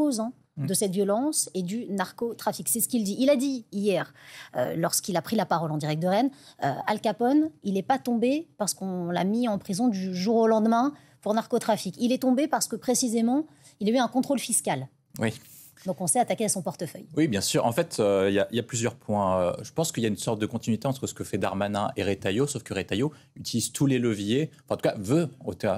cause de cette violence et du narcotrafic. C'est ce qu'il dit. Il a dit hier, lorsqu'il a pris la parole en direct de Rennes, Al Capone, il n'est pas tombé parce qu'on l'a mis en prison du jour au lendemain pour narcotrafic. Il est tombé parce que, précisément, il a eu un contrôle fiscal. Oui. Donc on s'est attaqué à son portefeuille. Oui, bien sûr. En fait, il y a plusieurs points. Je pense qu'il y a une sorte de continuité entre ce que fait Darmanin et Retailleau, sauf que Retailleau utilise tous les leviers, enfin, en tout cas veut,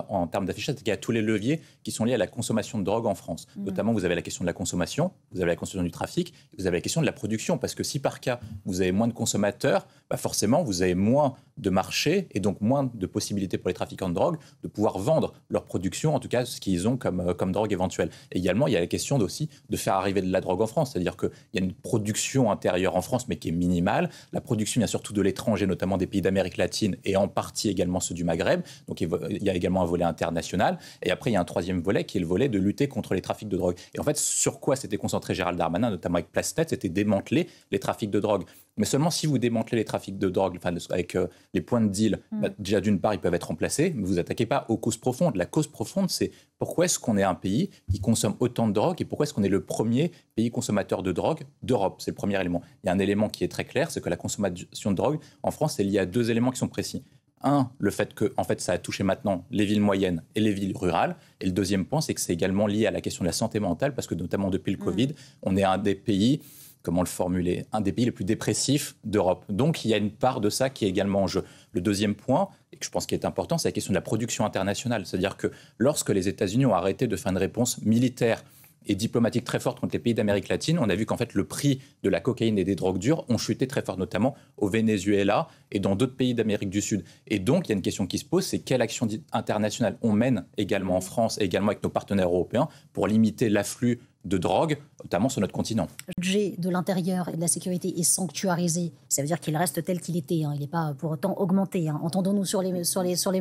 en termes d'affichage, qu'il y a tous les leviers qui sont liés à la consommation de drogue en France. Notamment, vous avez la question de la consommation, vous avez la question du trafic, vous avez la question de la production. Parce que si par cas, vous avez moins de consommateurs, forcément, vous avez moins de marché et donc moins de possibilités pour les trafiquants de drogue de pouvoir vendre leur production, en tout cas ce qu'ils ont comme drogue éventuelle. Et également, il y a la question aussi de faire arriver de la drogue en France. C'est-à-dire qu'il y a une production intérieure en France, mais qui est minimale. La production vient surtout de l'étranger, notamment des pays d'Amérique latine et en partie également ceux du Maghreb. Donc il y a également un volet international. Et après, il y a un troisième volet qui est le volet de lutter contre les trafics de drogue. Et en fait, sur quoi s'était concentré Gérald Darmanin, notamment avec Place Nette, c'était démanteler les trafics de drogue. Mais seulement si vous démantelez les trafics de drogue, avec les points de deal, déjà d'une part, ils peuvent être remplacés, mais vous n'attaquez pas aux causes profondes. La cause profonde, c'est pourquoi est-ce qu'on est un pays qui consomme autant de drogue et pourquoi est-ce qu'on est le premier pays consommateur de drogue d'Europe. C'est le premier élément. Il y a un élément qui est très clair, c'est que la consommation de drogue en France est liée à deux éléments qui sont précis. Un, le fait que fait, ça a touché maintenant les villes moyennes et les villes rurales. Et le deuxième point, c'est que c'est également lié à la question de la santé mentale, parce que notamment depuis le Covid, on est un des pays, comment le formuler, un des pays les plus dépressifs d'Europe. Donc il y a une part de ça qui est également en jeu. Le deuxième point, et que je pense qui est important, c'est la question de la production internationale. C'est-à-dire que lorsque les États-Unis ont arrêté de faire une réponse militaire et diplomatique très forte contre les pays d'Amérique latine, on a vu qu'en fait le prix de la cocaïne et des drogues dures ont chuté très fort, notamment au Venezuela et dans d'autres pays d'Amérique du Sud. Et donc il y a une question qui se pose, c'est quelle action internationale on mène également en France et également avec nos partenaires européens pour limiter l'afflux de drogue, notamment sur notre continent. Le budget de l'intérieur et de la sécurité est sanctuarisé. Ça veut dire qu'il reste tel qu'il était. Il n'est pas pour autant augmenté. Entendons-nous sur les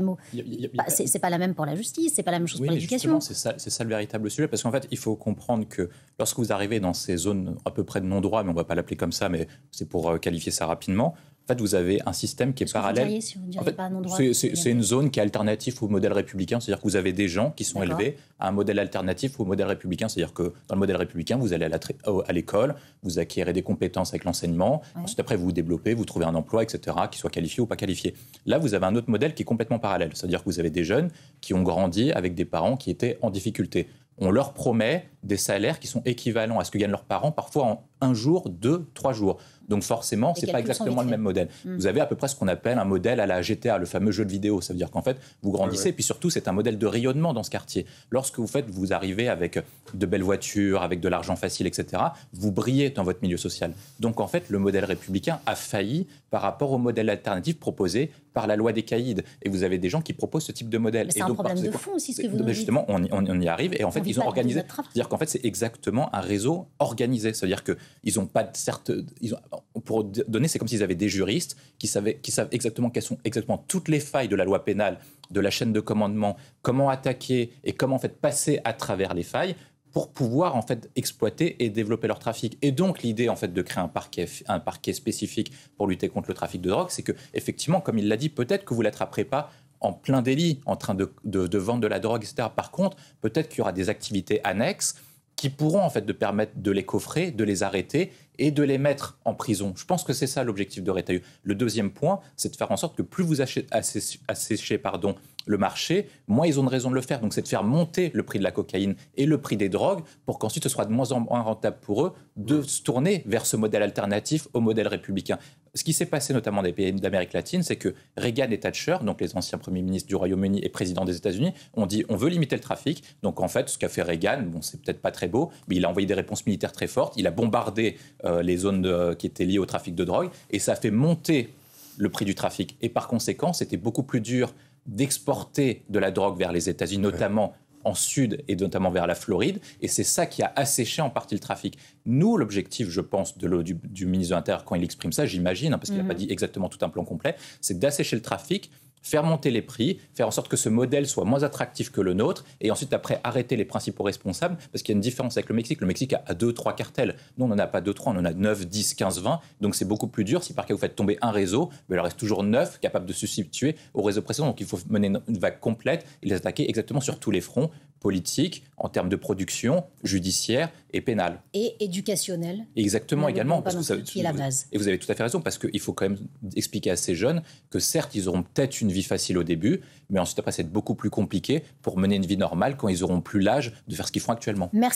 mots. C'est pas la même pour la justice, c'est pas la même chose pour l'éducation. C'est ça le véritable sujet. Parce qu'en fait, il faut comprendre que lorsque vous arrivez dans ces zones à peu près de non-droit, mais on ne va pas l'appeler comme ça, mais c'est pour qualifier ça rapidement, en fait, vous avez un système qui est parallèle. C'est une zone qui est alternative au modèle républicain. C'est-à-dire que vous avez des gens qui sont élevés à un modèle alternatif au modèle républicain. C'est-à-dire que dans le modèle républicain, vous allez à l'école, vous acquérez des compétences avec l'enseignement. Ensuite, après, vous vous développez, vous trouvez un emploi, etc., qui soit qualifié ou pas qualifié. Là, vous avez un autre modèle qui est complètement parallèle. C'est-à-dire que vous avez des jeunes qui ont grandi avec des parents qui étaient en difficulté. On leur promet des salaires qui sont équivalents à ce que gagnent leurs parents, parfois en 1 jour, 2, 3 jours. Donc forcément, ce n'est pas exactement le même modèle. Vous avez à peu près ce qu'on appelle un modèle à la GTA, le fameux jeu de vidéo. Ça veut dire qu'en fait, vous grandissez, et puis surtout, c'est un modèle de rayonnement dans ce quartier. Lorsque vous arrivez avec de belles voitures, avec de l'argent facile, etc., vous brillez dans votre milieu social. Donc en fait, le modèle républicain a failli par rapport au modèle alternatif proposé par la loi des caïds. Et vous avez des gens qui proposent ce type de modèle. C'est un problème de fond aussi, ce que vous nous dites. Justement, on y arrive. Et en fait, ils ont organisé. C'est-à-dire qu'en fait, c'est exactement un réseau organisé. C'est-à-dire qu'ils n'ont pas de pour donner, c'est comme s'ils avaient des juristes qui savent exactement quelles sont exactement toutes les failles de la loi pénale, de la chaîne de commandement, comment attaquer et comment en fait passer à travers les failles pour pouvoir en fait exploiter et développer leur trafic. Et donc l'idée en fait de créer un parquet spécifique pour lutter contre le trafic de drogue, c'est que effectivement, comme il l'a dit, peut-être que vous l'attraperez pas en plein délit, en train de vendre de la drogue, etc. Par contre, peut-être qu'il y aura des activités annexes qui pourront en fait de permettre de les coffrer, de les arrêter et de les mettre en prison. Je pense que c'est ça l'objectif de Retailleau. Le deuxième point, c'est de faire en sorte que plus vous asséchez le marché, moins ils ont de raison de le faire. Donc c'est de faire monter le prix de la cocaïne et le prix des drogues pour qu'ensuite ce soit de moins en moins rentable pour eux de se tourner vers ce modèle alternatif au modèle républicain. Ce qui s'est passé notamment dans les pays d'Amérique latine, c'est que Reagan et Thatcher, donc les anciens premiers ministres du Royaume-Uni et présidents des États-Unis, ont dit on veut limiter le trafic. Donc en fait, ce qu'a fait Reagan, c'est peut-être pas très beau, mais il a envoyé des réponses militaires très fortes. Il a bombardé les zones qui étaient liées au trafic de drogue et ça a fait monter le prix du trafic. Et par conséquent, c'était beaucoup plus dur d'exporter de la drogue vers les États-Unis, notamment en Sud et notamment vers la Floride. Et c'est ça qui a asséché en partie le trafic. Nous, l'objectif, je pense, du ministre de l'Intérieur, quand il exprime ça, j'imagine, parce qu'il n'a pas dit exactement tout un plan complet, c'est d'assécher le trafic, faire monter les prix, faire en sorte que ce modèle soit moins attractif que le nôtre, et ensuite après arrêter les principaux responsables, parce qu'il y a une différence avec le Mexique. Le Mexique a 2-3 cartels. Nous, on n'en a pas 2-3, on en a 9, 10, 15, 20. Donc c'est beaucoup plus dur. Si par cas vous faites tomber un réseau, il en reste toujours 9 capables de se substituer au réseau précédent. Donc il faut mener une vague complète et les attaquer exactement sur tous les fronts politique, en termes de production, judiciaire et pénale. Et éducationnelle. Exactement, également. Parce que qui est la base. Et vous avez tout à fait raison, parce qu'il faut quand même expliquer à ces jeunes que certes, ils auront peut-être une vie facile au début, mais ensuite, après, c'est beaucoup plus compliqué pour mener une vie normale quand ils auront plus l'âge de faire ce qu'ils font actuellement. Merci.